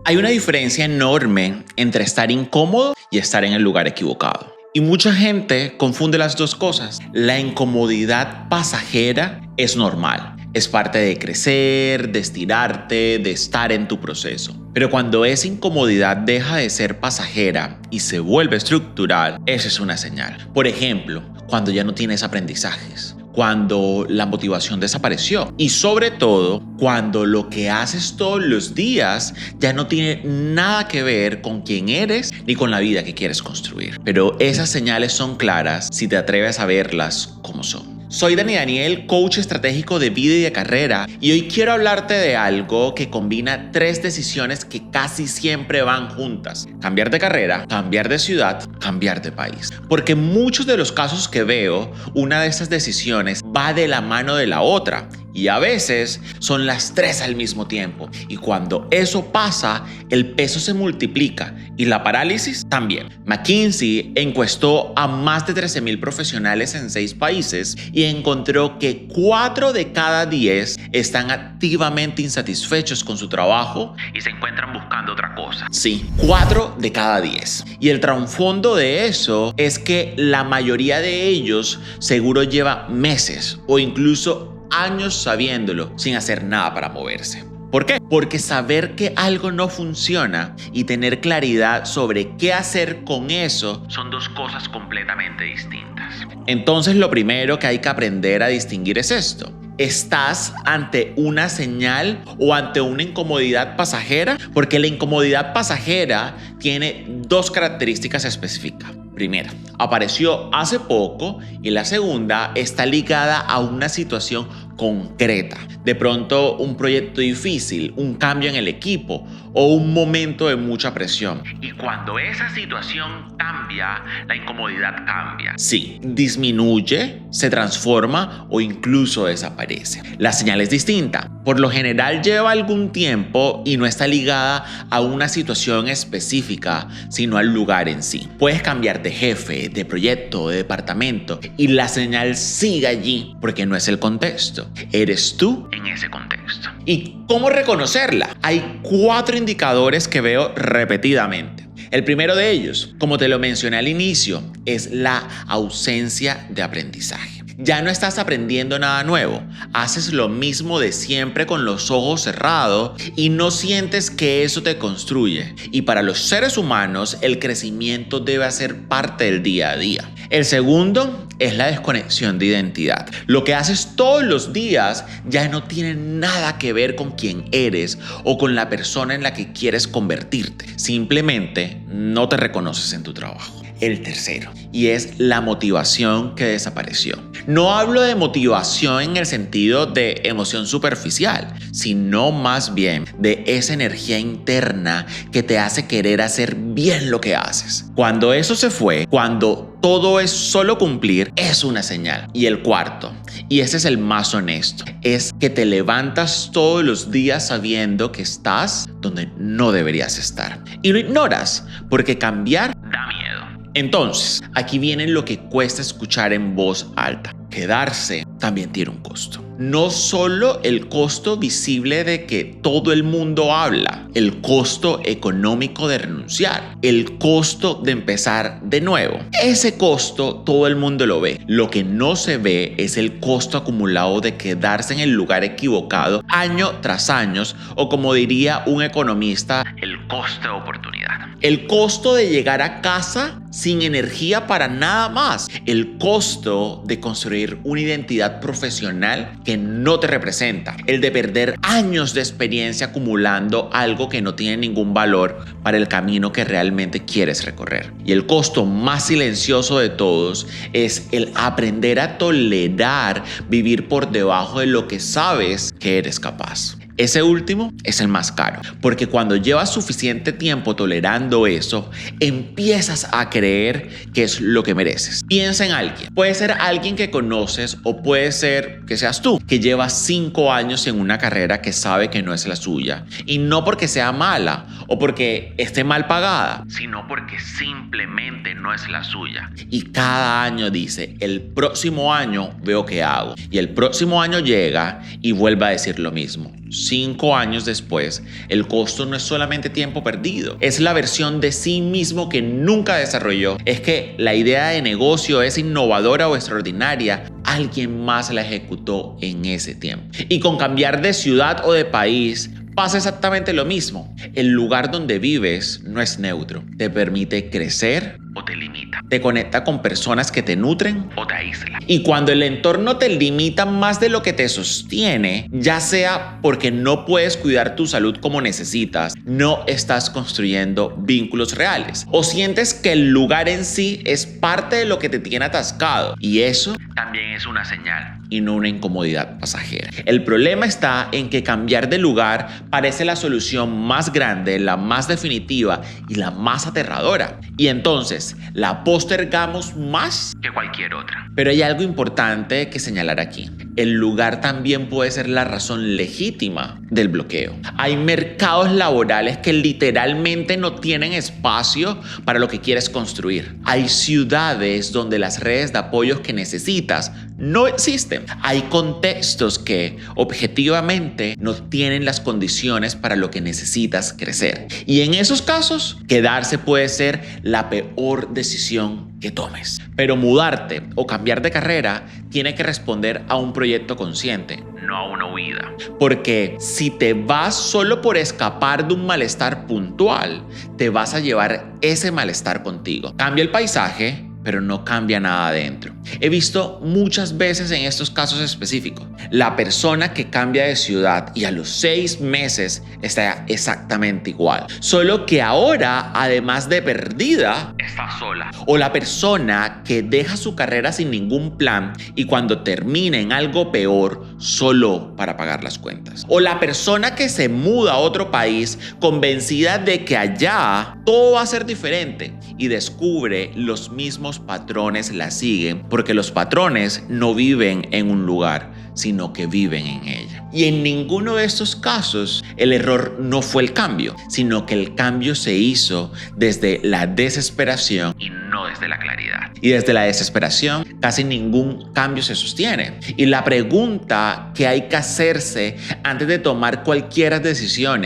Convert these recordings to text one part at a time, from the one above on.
Hay una diferencia enorme entre estar incómodo y estar en el lugar equivocado. Y mucha gente confunde las dos cosas. La incomodidad pasajera es normal. Es parte de crecer, de estirarte, de estar en tu proceso. Pero cuando esa incomodidad deja de ser pasajera y se vuelve estructural, esa es una señal. Por ejemplo, cuando ya no tienes aprendizajes, cuando la motivación desapareció y sobre todo cuando lo que haces todos los días ya no tiene nada que ver con quién eres ni con la vida que quieres construir. Pero esas señales son claras si te atreves a verlas como son. Soy Daniel, coach estratégico de vida y de carrera, y hoy quiero hablarte de algo que combina tres decisiones que casi siempre van juntas: cambiar de carrera, cambiar de ciudad, cambiar de país. Porque en muchos de los casos que veo, una de esas decisiones va de la mano de la otra. Y a veces son las tres al mismo tiempo. Y cuando eso pasa, el peso se multiplica y la parálisis también. McKinsey encuestó a más de 13,000 profesionales en 6 países y encontró que 4 de cada 10 están activamente insatisfechos con su trabajo y se encuentran buscando otra cosa. Sí, 4 de cada 10. Y el trasfondo de eso es que la mayoría de ellos seguro lleva meses o incluso años sabiéndolo sin hacer nada para moverse. ¿Por qué? Porque saber que algo no funciona y tener claridad sobre qué hacer con eso son dos cosas completamente distintas. Entonces, lo primero que hay que aprender a distinguir es esto: ¿estás ante una señal o ante una incomodidad pasajera? Porque la incomodidad pasajera tiene dos características específicas. Primera, apareció hace poco, y la segunda está ligada a una situación concreta. De pronto un proyecto difícil, un cambio en el equipo o un momento de mucha presión. Y cuando esa situación cambia, la incomodidad cambia. Sí, disminuye, se transforma o incluso desaparece. La señal es distinta. Por lo general lleva algún tiempo y no está ligada a una situación específica, sino al lugar en sí. Puedes cambiar de jefe, de proyecto, de departamento y la señal sigue allí porque no es el contexto. Eres tú en ese contexto. ¿Y cómo reconocerla? Hay 4 indicadores que veo repetidamente. El primero de ellos, como te lo mencioné al inicio, es la ausencia de aprendizaje. Ya no estás aprendiendo nada nuevo. Haces lo mismo de siempre con los ojos cerrados y no sientes que eso te construye. Y para los seres humanos, el crecimiento debe hacer parte del día a día. El segundo es la desconexión de identidad. Lo que haces todos los días ya no tiene nada que ver con quién eres o con la persona en la que quieres convertirte. Simplemente no te reconoces en tu trabajo. El tercero, y es la motivación que desapareció. No hablo de motivación en el sentido de emoción superficial, sino más bien de esa energía interna que te hace querer hacer bien lo que haces. Cuando eso se fue, cuando todo es solo cumplir, es una señal. Y el cuarto, y ese es el más honesto, es que te levantas todos los días sabiendo que estás donde no deberías estar. Y lo ignoras porque cambiar da miedo. Entonces, aquí viene lo que cuesta escuchar en voz alta. Quedarse también tiene un costo. No solo el costo visible de que todo el mundo habla, el costo económico de renunciar, el costo de empezar de nuevo. Ese costo todo el mundo lo ve. Lo que no se ve es el costo acumulado de quedarse en el lugar equivocado año tras año, o como diría un economista, el costo de oportunidad. El costo de llegar a casa sin energía para nada más. El costo de construir una identidad profesional que no te representa. El de perder años de experiencia acumulando algo que no tiene ningún valor para el camino que realmente quieres recorrer. Y el costo más silencioso de todos es el aprender a tolerar vivir por debajo de lo que sabes que eres capaz. Ese último es el más caro, porque cuando llevas suficiente tiempo tolerando eso, empiezas a creer que es lo que mereces. Piensa en alguien. Puede ser alguien que conoces o puede ser que seas tú, que llevas 5 años en una carrera que sabe que no es la suya. Y no porque sea mala o porque esté mal pagada, sino porque simplemente no es la suya. Y cada año dice, el próximo año veo qué hago. Y el próximo año llega y vuelve a decir lo mismo. 5 años después, el costo no es solamente tiempo perdido, es la versión de sí mismo que nunca desarrolló. Es que la idea de negocio es innovadora o extraordinaria, alguien más la ejecutó en ese tiempo. Y con cambiar de ciudad o de país, pasa exactamente lo mismo. El lugar donde vives no es neutro. Te permite crecer o te limita. Te conecta con personas que te nutren o te aíslan. Y cuando el entorno te limita más de lo que te sostiene, ya sea porque no puedes cuidar tu salud como necesitas, no estás construyendo vínculos reales, o sientes que el lugar en sí es parte de lo que te tiene atascado, y eso también es una señal y no una incomodidad pasajera. El problema está en que cambiar de lugar parece la solución más grande, la más definitiva y la más aterradora. Y entonces la postergamos más que cualquier otra. Pero hay algo importante que señalar aquí. El lugar también puede ser la razón legítima del bloqueo. Hay mercados laborales que literalmente no tienen espacio para lo que quieres construir. Hay ciudades donde las redes de apoyo que necesitas no existen. Hay contextos que objetivamente no tienen las condiciones para lo que necesitas crecer. Y en esos casos, quedarse puede ser la peor decisión que tomes. Pero mudarte o cambiar de carrera tiene que responder a un proyecto consciente, no a una huida. Porque si te vas solo por escapar de un malestar puntual, te vas a llevar ese malestar contigo. Cambia el paisaje, pero no cambia nada adentro. He visto muchas veces en estos casos específicos, la persona que cambia de ciudad y a los 6 meses está exactamente igual. Solo que ahora, además de perdida, está sola. O la persona que deja su carrera sin ningún plan y cuando termina en algo peor, solo para pagar las cuentas. O la persona que se muda a otro país convencida de que allá todo va a ser diferente y descubre los mismos patrones la siguen porque los patrones no viven en un lugar, sino que viven en ella. Y en ninguno de estos casos el error no fue el cambio, sino que el cambio se hizo desde la desesperación y no desde la claridad. Y desde la desesperación casi ningún cambio se sostiene. Y la pregunta que hay que hacerse antes de tomar cualquier decisión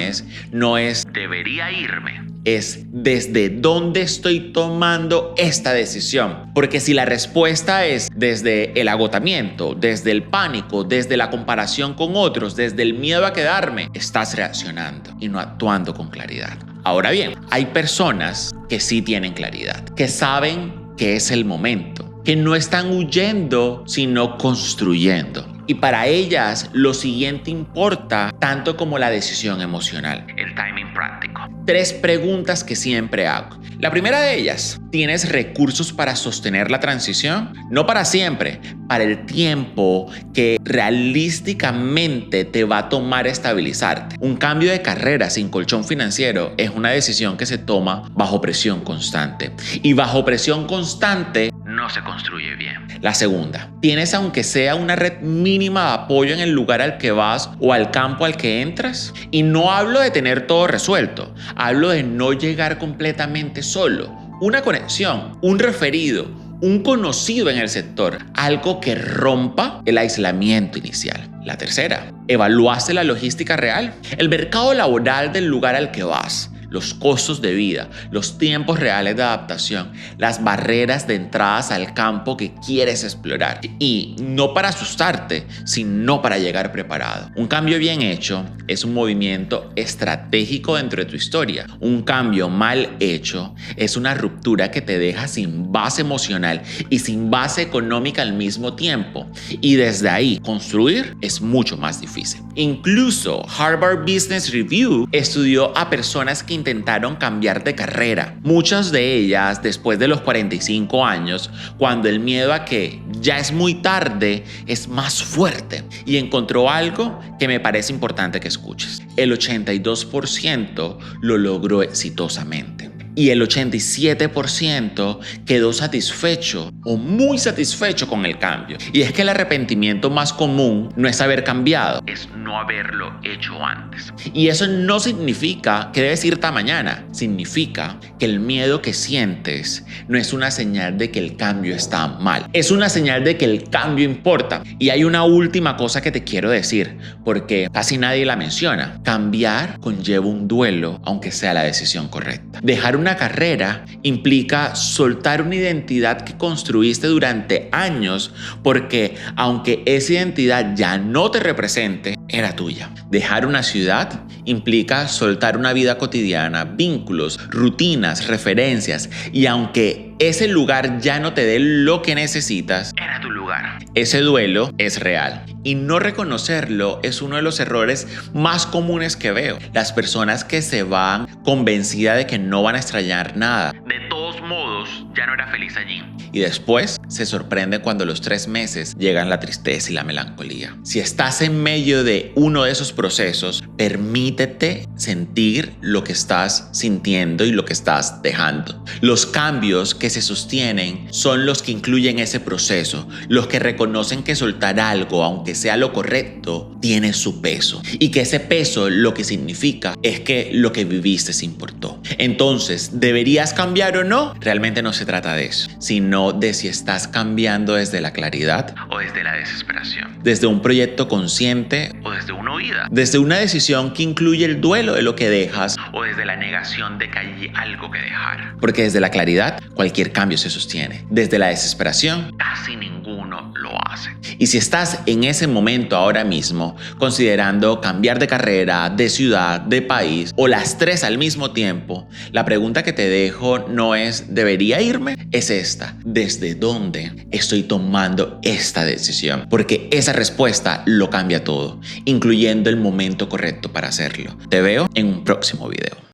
no es ¿debería irme? Es ¿desde dónde estoy tomando esta decisión? Porque si la respuesta es desde el agotamiento, desde el pánico, desde la comparación con otros, desde el miedo a quedarme, estás reaccionando y no actuando con claridad. Ahora bien, hay personas que sí tienen claridad, que saben que es el momento, que no están huyendo, sino construyendo. Y para ellas lo siguiente importa tanto como la decisión emocional, el timing práctico. 3 preguntas que siempre hago. La primera de ellas, ¿tienes recursos para sostener la transición? No para siempre, para el tiempo que realísticamente te va a tomar estabilizarte. Un cambio de carrera sin colchón financiero es una decisión que se toma bajo presión constante. Y bajo presión constante no se construye bien. La segunda, ¿tienes aunque sea una red mínima de apoyo en el lugar al que vas o al campo al que entras? Y no hablo de tener todo resuelto, hablo de no llegar completamente solo. Una conexión, un referido, un conocido en el sector, algo que rompa el aislamiento inicial. La tercera, ¿evaluaste la logística real? El mercado laboral del lugar al que vas, los costos de vida, los tiempos reales de adaptación, las barreras de entradas al campo que quieres explorar. Y no para asustarte, sino para llegar preparado. Un cambio bien hecho es un movimiento estratégico dentro de tu historia. Un cambio mal hecho es una ruptura que te deja sin base emocional y sin base económica al mismo tiempo. Y desde ahí, construir es mucho más difícil. Incluso Harvard Business Review estudió a personas que intentaron cambiar de carrera, muchas de ellas después de los 45 años, cuando el miedo a que ya es muy tarde es más fuerte, y encontró algo que me parece importante que escuches. El 82% lo logró exitosamente. y el 87% quedó satisfecho o muy satisfecho con el cambio. Y es que el arrepentimiento más común no es haber cambiado, es no haberlo hecho antes. Y eso no significa que debes irte mañana, significa que el miedo que sientes no es una señal de que el cambio está mal, es una señal de que el cambio importa. Y hay una última cosa que te quiero decir, porque casi nadie la menciona. Cambiar conlleva un duelo, aunque sea la decisión correcta. Dejar una carrera implica soltar una identidad que construiste durante años, porque aunque esa identidad ya no te represente, era tuya. Dejar una ciudad implica soltar una vida cotidiana, vínculos, rutinas, referencias, y aunque ese lugar ya no te dé lo que necesitas, era tu lugar. Ese duelo es real y no reconocerlo es uno de los errores más comunes que veo. Las personas que se van convencidas de que no van a extrañar nada. De todos modos, ya no era feliz allí. Y después se sorprende cuando a los 3 meses llegan la tristeza y la melancolía. Si estás en medio de uno de esos procesos, permítete sentir lo que estás sintiendo y lo que estás dejando. Los cambios que se sostienen son los que incluyen ese proceso, los que reconocen que soltar algo, aunque sea lo correcto, tiene su peso, y que ese peso lo que significa es que lo que viviste se importó. Entonces, ¿deberías cambiar o no? Realmente no se trata de eso, sino de si estás cambiando desde la claridad o desde la desesperación, desde un proyecto consciente o desde una huida, desde una decisión que incluye el duelo de lo que dejas o desde la negación de que hay algo que dejar. Porque desde la claridad cualquier cambio se sostiene, desde la desesperación casi ninguno lo hace. Y si estás en ese momento ahora mismo considerando cambiar de carrera, de ciudad, de país o las 3 al mismo tiempo, la pregunta que te dejo no es ¿debería irme? Es esta: ¿desde dónde estoy tomando esta decisión? Porque esa respuesta lo cambia todo, incluyendo el momento correcto para hacerlo. Te veo en un próximo video.